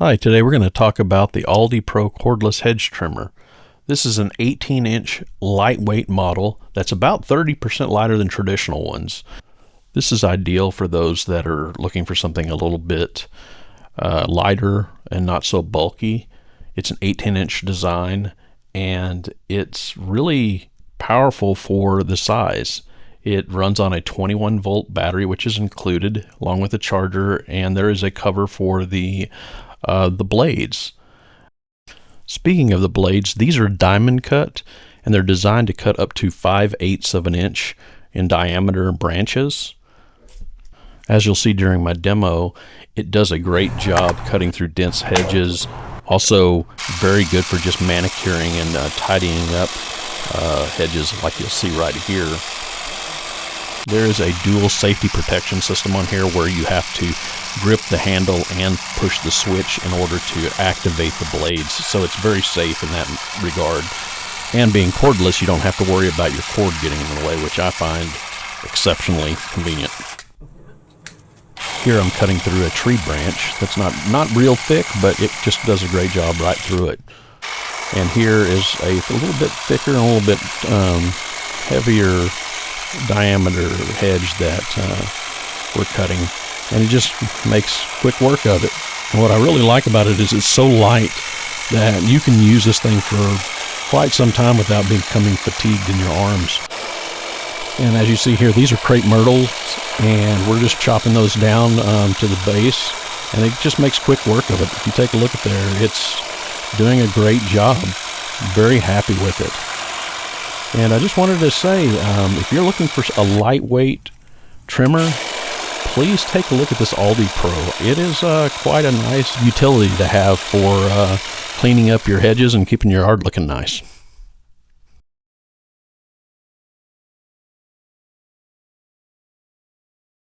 Hi, today we're going to talk about the Aldipro Cordless Hedge Trimmer. This is an 18-inch lightweight model that's about 30% lighter than traditional ones. This is ideal for those that are looking for something a little bit lighter and not so bulky. It's an 18-inch design and it's really powerful for the size. It runs on a 21-volt battery, which is included along with a charger, and there is a cover for the blades. Speaking of the blades, these are diamond cut and they're designed to cut up to 5/8 of an inch in diameter branches. As you'll see during my demo, it does a great job cutting through dense hedges. Also very good for just manicuring and tidying up hedges like you'll see right here. There is a dual safety protection system on here where you have to grip the handle and push the switch in order to activate the blades. So it's very safe in that regard. And being cordless, you don't have to worry about your cord getting in the way, which I find exceptionally convenient. Here I'm cutting through a tree branch that's not real thick, but it just does a great job right through it. And here is a little bit thicker and a little bit heavier diameter hedge that we're cutting, and it just makes quick work of it. And what I really like about it is it's so light that you can use this thing for quite some time without becoming fatigued in your arms. And as you see here, these are crepe myrtles, and we're just chopping those down to the base, and it just makes quick work of it. If you take a look at there, it's doing a great job. Very happy with it. And I just wanted to say, if you're looking for a lightweight trimmer, please take a look at this Aldipro. It is quite a nice utility to have for cleaning up your hedges and keeping your yard looking nice.